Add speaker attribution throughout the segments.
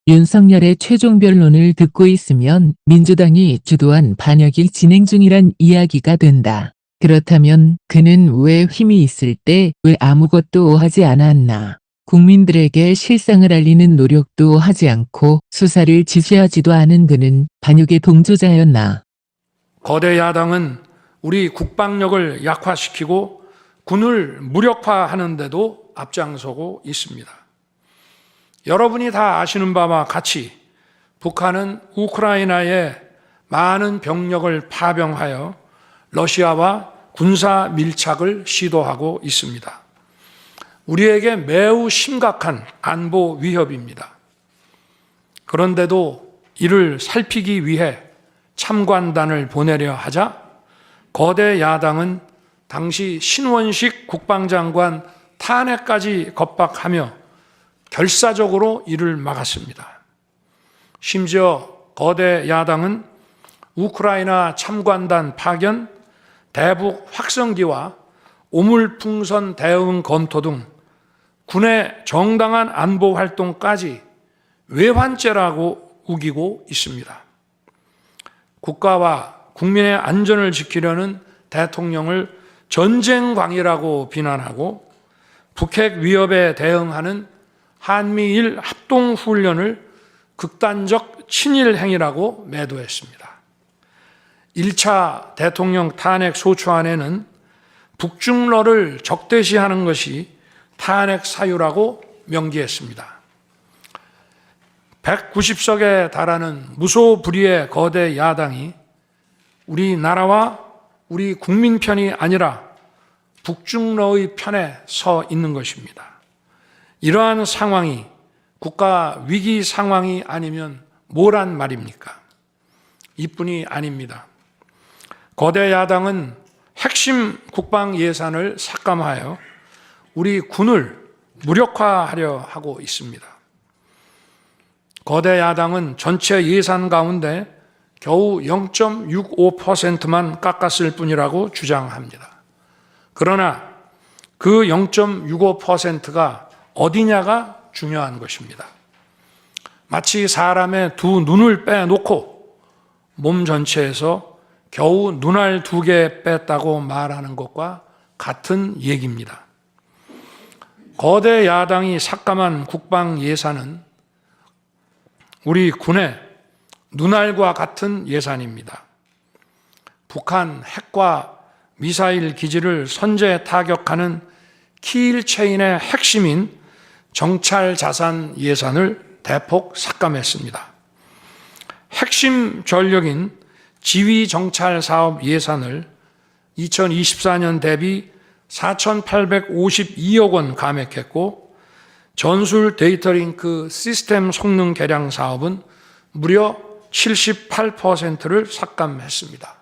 Speaker 1: 윤석열의 최종 변론을 듣고 있으면 민주당이 주도한 반역이 진행 중이란 이야기가 된다. 그렇다면 그는 왜 힘이 있을 때 왜 아무것도 하지 않았나? 국민들에게 실상을 알리는 노력도 하지 않고 수사를 지시하지도 않은 그는 반역의 동조자였나?
Speaker 2: 거대 야당은 우리 국방력을 약화시키고 군을 무력화하는 데도 앞장서고 있습니다. 여러분이 다 아시는 바와 같이 북한은 우크라이나에 많은 병력을 파병하여 러시아와 군사 밀착을 시도하고 있습니다. 우리에게 매우 심각한 안보 위협입니다. 그런데도 이를 살피기 위해 참관단을 보내려 하자 거대 야당은 당시 신원식 국방장관 탄핵까지 겁박하며 결사적으로 이를 막았습니다. 심지어 거대 야당은 우크라이나 참관단 파견, 대북 확성기와 오물풍선 대응 검토 등 군의 정당한 안보 활동까지 외환죄라고 우기고 있습니다. 국가와 국민의 안전을 지키려는 대통령을 전쟁광이라고 비난하고 북핵 위협에 대응하는 한미일 합동훈련을 극단적 친일 행위라고 매도했습니다. 1차 대통령 탄핵 소추안에는 북중러를 적대시하는 것이 탄핵 사유라고 명기했습니다. 190석에 달하는 무소불위의 거대 야당이 우리나라와 우리 국민 편이 아니라 북중러의 편에 서 있는 것입니다. 이러한 상황이 국가 위기 상황이 아니면 뭐란 말입니까? 이뿐이 아닙니다. 거대 야당은 핵심 국방 예산을 삭감하여 우리 군을 무력화하려 하고 있습니다. 거대 야당은 전체 예산 가운데 겨우 0.65%만 깎았을 뿐이라고 주장합니다. 그러나 그 0.65%가 어디냐가 중요한 것입니다. 마치 사람의 두 눈을 빼놓고 몸 전체에서 겨우 눈알 2개 뺐다고 말하는 것과 같은 얘기입니다. 거대 야당이 삭감한 국방 예산은 우리 군의 눈알과 같은 예산입니다. 북한 핵과 미사일 기지를 선제 타격하는 키일체인의 핵심인 정찰 자산 예산을 대폭 삭감했습니다. 핵심 전력인 지휘 정찰 사업 예산을 2024년 대비 4,852억 원 감액했고 전술 데이터링크 시스템 성능 개량 사업은 무려 78%를 삭감했습니다.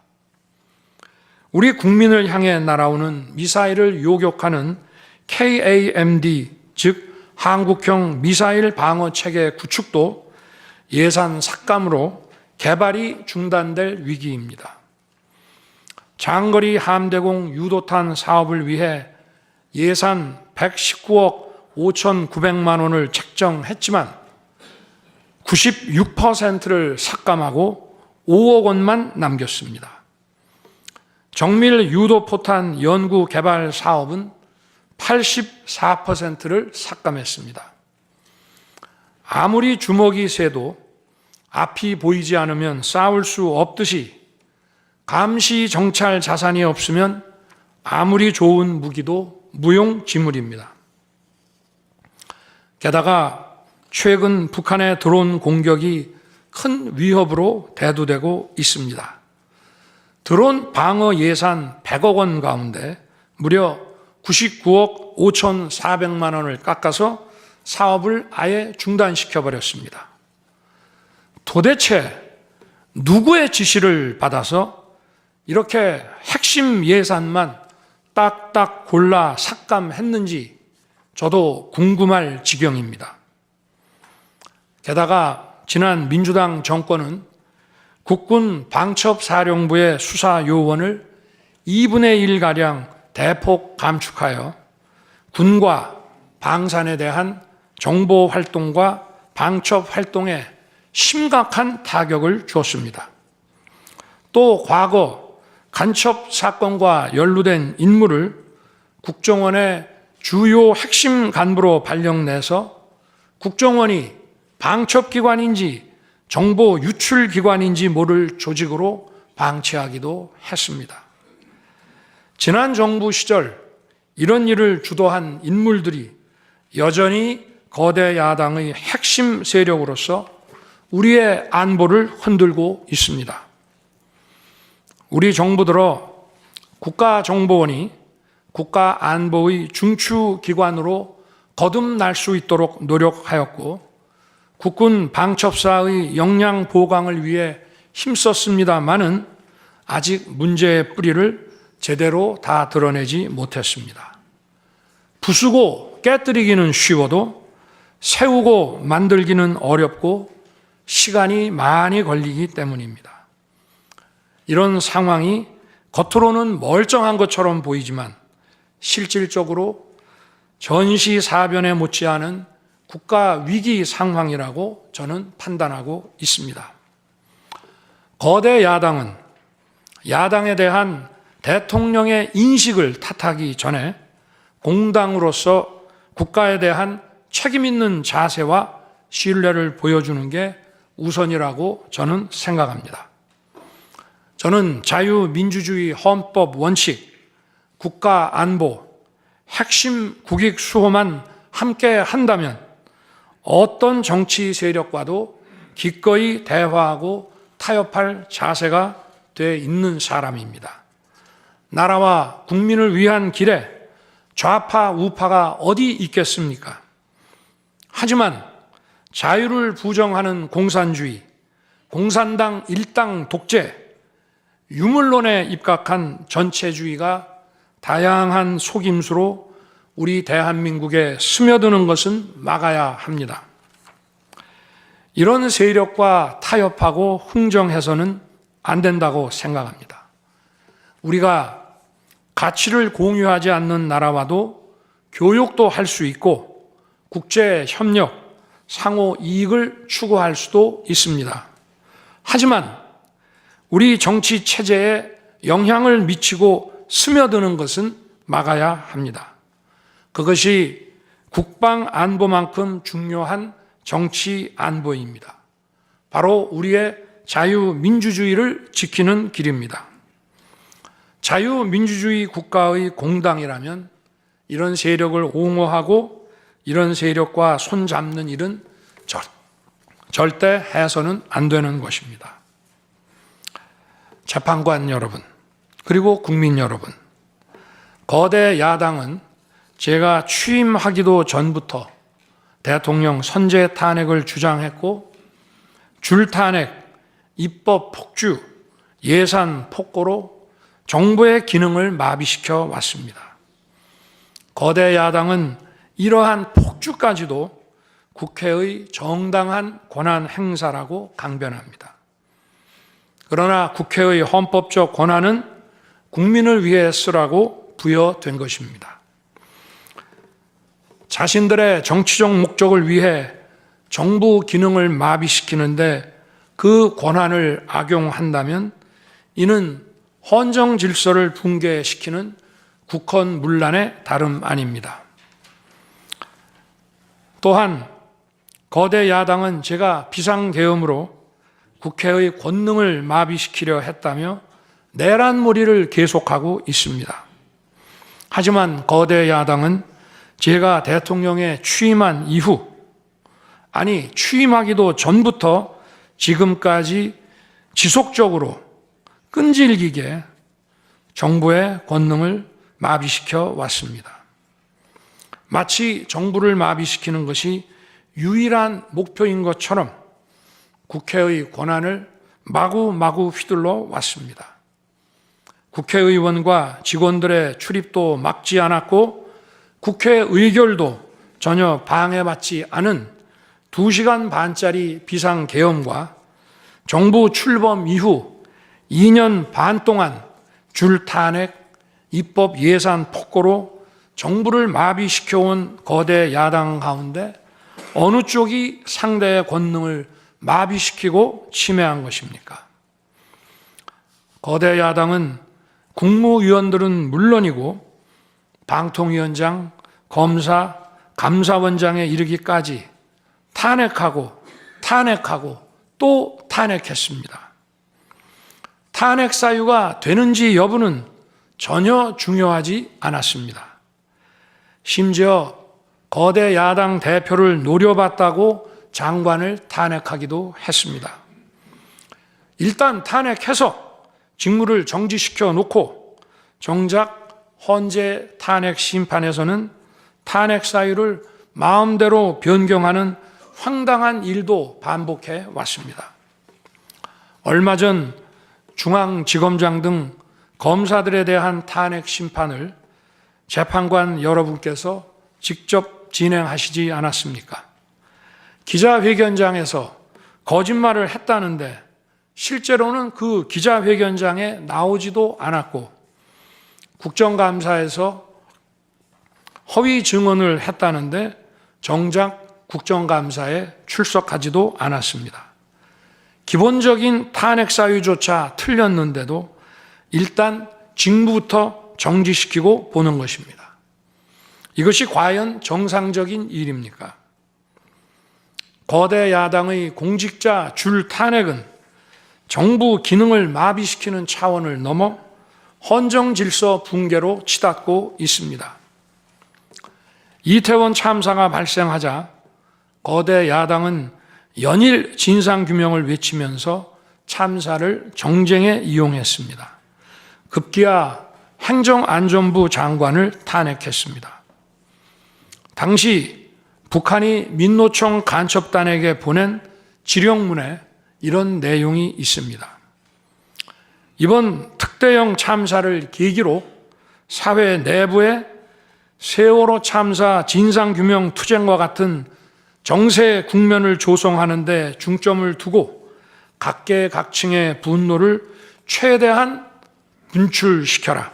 Speaker 2: 우리 국민을 향해 날아오는 미사일을 요격하는 KAMD, 즉 한국형 미사일 방어 체계 구축도 예산 삭감으로 개발이 중단될 위기입니다. 장거리 함대공 유도탄 사업을 위해 예산 119억 5,900만 원을 책정했지만 96%를 삭감하고 5억 원만 남겼습니다. 정밀 유도포탄 연구 개발 사업은 84%를 삭감했습니다. 아무리 주먹이 세도 앞이 보이지 않으면 싸울 수 없듯이 감시 정찰 자산이 없으면 아무리 좋은 무기도 무용지물입니다. 게다가 최근 북한의 드론 공격이 큰 위협으로 대두되고 있습니다. 드론 방어 예산 100억 원 가운데 무려 99억 5,400만 원을 깎아서 사업을 아예 중단시켜버렸습니다. 도대체 누구의 지시를 받아서 이렇게 핵심 예산만 딱딱 골라 삭감했는지 저도 궁금할 지경입니다. 게다가 지난 민주당 정권은 국군 방첩사령부의 수사 요원을 2분의 1가량 대폭 감축하여 군과 방산에 대한 정보 활동과 방첩 활동에 심각한 타격을 주었습니다. 또 과거 간첩 사건과 연루된 인물을 국정원의 주요 핵심 간부로 발령내서 국정원이 방첩기관인지 정보 유출기관인지 모를 조직으로 방치하기도 했습니다. 지난 정부 시절 이런 일을 주도한 인물들이 여전히 거대 야당의 핵심 세력으로서 우리의 안보를 흔들고 있습니다. 우리 정부 들어 국가정보원이 국가안보의 중추기관으로 거듭날 수 있도록 노력하였고 국군 방첩사의 역량 보강을 위해 힘썼습니다마는 아직 문제의 뿌리를 제대로 다 드러내지 못했습니다. 부수고 깨뜨리기는 쉬워도 세우고 만들기는 어렵고 시간이 많이 걸리기 때문입니다. 이런 상황이 겉으로는 멀쩡한 것처럼 보이지만 실질적으로 전시사변에 못지않은 국가 위기 상황이라고 저는 판단하고 있습니다. 거대 야당은 야당에 대한 대통령의 인식을 탓하기 전에 공당으로서 국가에 대한 책임 있는 자세와 신뢰를 보여주는 게 우선이라고 저는 생각합니다. 저는 자유민주주의 헌법 원칙, 국가 안보, 핵심 국익 수호만 함께 한다면 어떤 정치 세력과도 기꺼이 대화하고 타협할 자세가 돼 있는 사람입니다. 나라와 국민을 위한 길에 좌파, 우파가 어디 있겠습니까? 하지만 자유를 부정하는 공산주의, 공산당 일당 독재, 유물론에 입각한 전체주의가 다양한 속임수로 우리 대한민국에 스며드는 것은 막아야 합니다. 이런 세력과 타협하고 흥정해서는 안 된다고 생각합니다. 우리가 가치를 공유하지 않는 나라와도 교역도 할 수 있고 국제 협력, 상호 이익을 추구할 수도 있습니다. 하지만 우리 정치 체제에 영향을 미치고 스며드는 것은 막아야 합니다. 그것이 국방 안보만큼 중요한 정치 안보입니다. 바로 우리의 자유민주주의를 지키는 길입니다. 자유민주주의 국가의 공당이라면 이런 세력을 옹호하고 이런 세력과 손잡는 일은 절대 해서는 안 되는 것입니다. 재판관 여러분, 그리고 국민 여러분, 거대 야당은 제가 취임하기도 전부터 대통령 선제 탄핵을 주장했고 줄탄핵, 입법 폭주, 예산 폭거로 정부의 기능을 마비시켜 왔습니다. 거대 야당은 이러한 폭주까지도 국회의 정당한 권한 행사라고 강변합니다. 그러나 국회의 헌법적 권한은 국민을 위해 쓰라고 부여된 것입니다. 자신들의 정치적 목적을 위해 정부 기능을 마비시키는데 그 권한을 악용한다면 이는 헌정 질서를 붕괴시키는 국헌문란의 다름 아닙니다. 또한 거대 야당은 제가 비상계엄으로 국회의 권능을 마비시키려 했다며 내란몰이를 계속하고 있습니다. 하지만 거대 야당은 제가 대통령에 취임한 이후, 아니 취임하기도 전부터 지금까지 지속적으로 끈질기게 정부의 권능을 마비시켜 왔습니다. 마치 정부를 마비시키는 것이 유일한 목표인 것처럼 국회의 권한을 마구마구 휘둘러 왔습니다. 국회의원과 직원들의 출입도 막지 않았고 국회 의결도 전혀 방해받지 않은 2시간 반짜리 비상계엄과 정부 출범 이후 2년 반 동안 줄탄핵, 입법 예산 폭거로 정부를 마비시켜온 거대 야당 가운데 어느 쪽이 상대의 권능을 마비시키고 침해한 것입니까? 거대 야당은 국무위원들은 물론이고 방통위원장, 검사, 감사원장에 이르기까지 탄핵하고 또 탄핵했습니다. 탄핵 사유가 되는지 여부는 전혀 중요하지 않았습니다. 심지어 거대 야당 대표를 노려봤다고 장관을 탄핵하기도 했습니다. 일단 탄핵해서 직무를 정지시켜 놓고 정작 헌재 탄핵 심판에서는 탄핵 사유를 마음대로 변경하는 황당한 일도 반복해 왔습니다. 얼마 전 중앙지검장 등 검사들에 대한 탄핵 심판을 재판관 여러분께서 직접 진행하시지 않았습니까? 기자회견장에서 거짓말을 했다는데 실제로는 그 기자회견장에 나오지도 않았고 국정감사에서 허위 증언을 했다는데 정작 국정감사에 출석하지도 않았습니다. 기본적인 탄핵 사유조차 틀렸는데도 일단 직무부터 정지시키고 보는 것입니다. 이것이 과연 정상적인 일입니까? 거대 야당의 공직자 줄 탄핵은 정부 기능을 마비시키는 차원을 넘어 헌정 질서 붕괴로 치닫고 있습니다. 이태원 참사가 발생하자 거대 야당은 연일 진상규명을 외치면서 참사를 정쟁에 이용했습니다. 급기야 행정안전부 장관을 탄핵했습니다. 당시 북한이 민노총 간첩단에게 보낸 지령문에 이런 내용이 있습니다. 이번 특대형 참사를 계기로 사회 내부에 세월호 참사 진상규명 투쟁과 같은 정세 국면을 조성하는 데 중점을 두고 각계각층의 분노를 최대한 분출시켜라.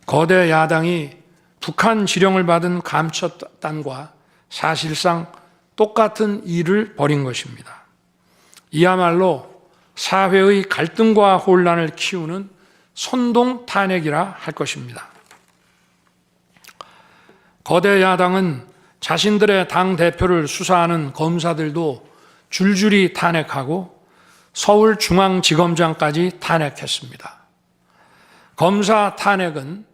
Speaker 2: 거대 야당이 북한 지령을 받은 감첩단과 사실상 똑같은 일을 벌인 것입니다. 이야말로 사회의 갈등과 혼란을 키우는 선동 탄핵이라 할 것입니다. 거대 야당은 자신들의 당대표를 수사하는 검사들도 줄줄이 탄핵하고 서울중앙지검장까지 탄핵했습니다. 검사 탄핵은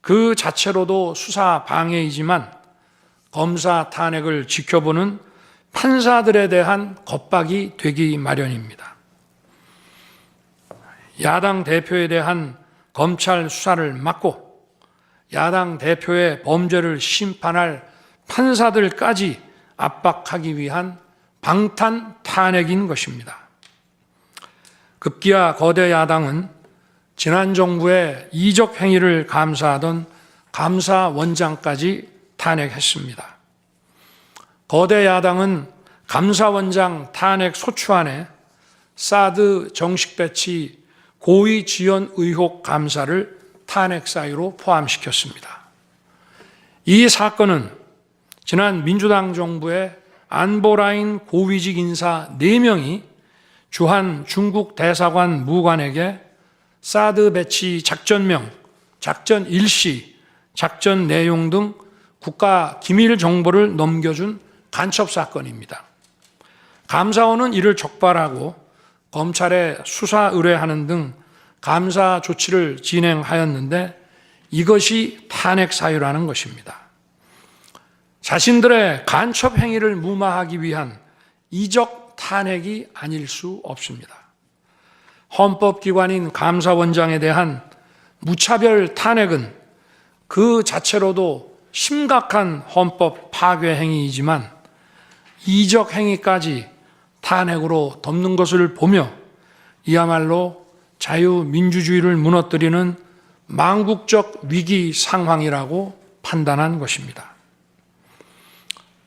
Speaker 2: 그 자체로도 수사 방해이지만 검사 탄핵을 지켜보는 판사들에 대한 겁박이 되기 마련입니다. 야당 대표에 대한 검찰 수사를 막고 야당 대표의 범죄를 심판할 판사들까지 압박하기 위한 방탄 탄핵인 것입니다. 급기야 거대 야당은 지난 정부의 이적 행위를 감사하던 감사원장까지 탄핵했습니다. 거대 야당은 감사원장 탄핵 소추안에 사드 정식 배치 고의 지연 의혹 감사를 탄핵 사유로 포함시켰습니다. 이 사건은 지난 민주당 정부의 안보라인 고위직 인사 4명이 주한 중국 대사관 무관에게 사드 배치 작전명, 작전 일시, 작전 내용 등 국가 기밀 정보를 넘겨준 간첩 사건입니다. 감사원은 이를 적발하고 검찰에 수사 의뢰하는 등 감사 조치를 진행하였는데 이것이 탄핵 사유라는 것입니다. 자신들의 간첩 행위를 무마하기 위한 이적 탄핵이 아닐 수 없습니다. 헌법기관인 감사원장에 대한 무차별 탄핵은 그 자체로도 심각한 헌법 파괴 행위이지만 이적 행위까지 탄핵으로 덮는 것을 보며 이야말로 자유민주주의를 무너뜨리는 망국적 위기 상황이라고 판단한 것입니다.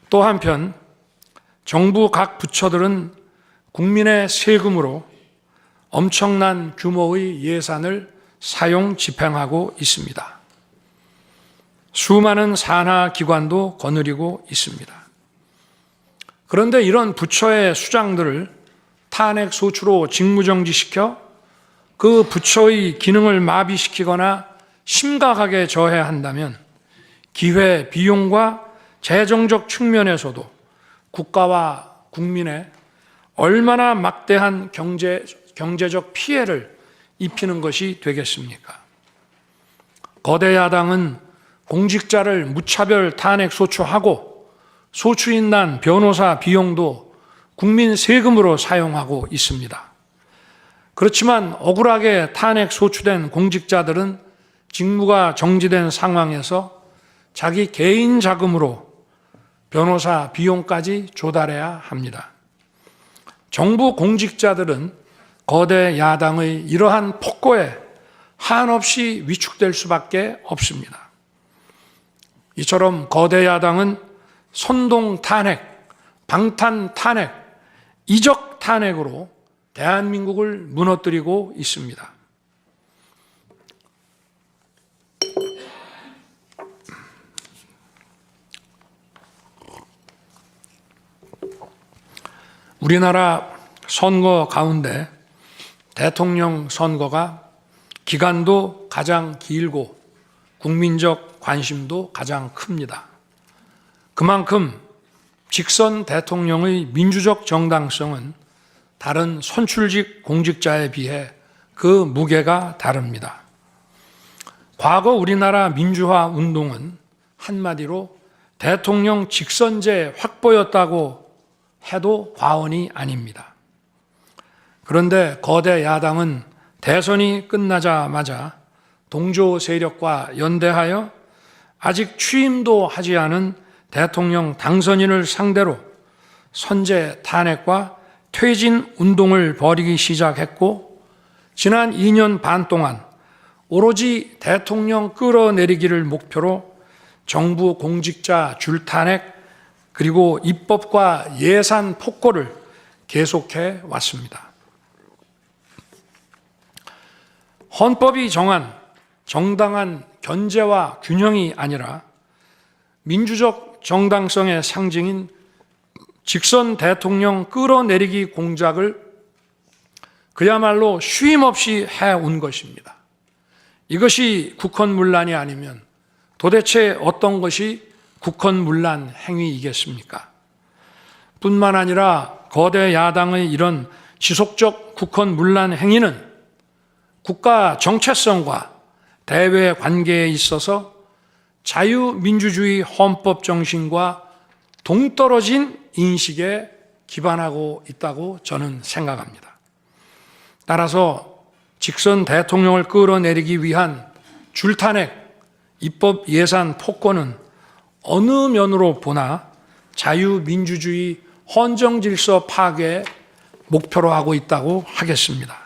Speaker 2: 또 한편 정부 각 부처들은 국민의 세금으로 엄청난 규모의 예산을 사용 집행하고 있습니다. 수많은 산하 기관도 거느리고 있습니다. 그런데 이런 부처의 수장들을 탄핵 소추로 직무정지시켜 그 부처의 기능을 마비시키거나 심각하게 저해한다면 기회, 비용과 재정적 측면에서도 국가와 국민에 얼마나 막대한 경제적 피해를 입히는 것이 되겠습니까? 거대 야당은 공직자를 무차별 탄핵 소추하고 소추인단 변호사 비용도 국민 세금으로 사용하고 있습니다. 그렇지만 억울하게 탄핵 소추된 공직자들은 직무가 정지된 상황에서 자기 개인 자금으로 변호사 비용까지 조달해야 합니다. 정부 공직자들은 거대 야당의 이러한 폭거에 한없이 위축될 수밖에 없습니다. 이처럼 거대 야당은 선동 탄핵, 방탄 탄핵, 이적 탄핵으로 대한민국을 무너뜨리고 있습니다. 우리나라 선거 가운데 대통령 선거가 기간도 가장 길고 국민적 관심도 가장 큽니다. 그만큼 직선 대통령의 민주적 정당성은 다른 선출직 공직자에 비해 그 무게가 다릅니다. 과거 우리나라 민주화 운동은 한마디로 대통령 직선제 확보였다고 해도 과언이 아닙니다. 그런데 거대 야당은 대선이 끝나자마자 동조 세력과 연대하여 아직 취임도 하지 않은 대통령 당선인을 상대로 선제 탄핵과 퇴진 운동을 벌이기 시작했고, 지난 2년 반 동안 오로지 대통령 끌어내리기를 목표로 정부 공직자 줄탄핵 그리고 입법과 예산 폭거를 계속해 왔습니다. 헌법이 정한 정당한 견제와 균형이 아니라 민주적 정당성의 상징인 직선 대통령 끌어내리기 공작을 그야말로 쉼없이 해온 것입니다. 이것이 국헌문란이 아니면 도대체 어떤 것이 국헌문란 행위이겠습니까? 뿐만 아니라 거대 야당의 이런 지속적 국헌문란 행위는 국가 정체성과 대외 관계에 있어서 자유민주주의 헌법 정신과 동떨어진 인식에 기반하고 있다고 저는 생각합니다. 따라서 직선 대통령을 끌어내리기 위한 줄탄핵, 입법 예산 폭거는 어느 면으로 보나 자유민주주의 헌정질서 파괴 목표로 하고 있다고 하겠습니다.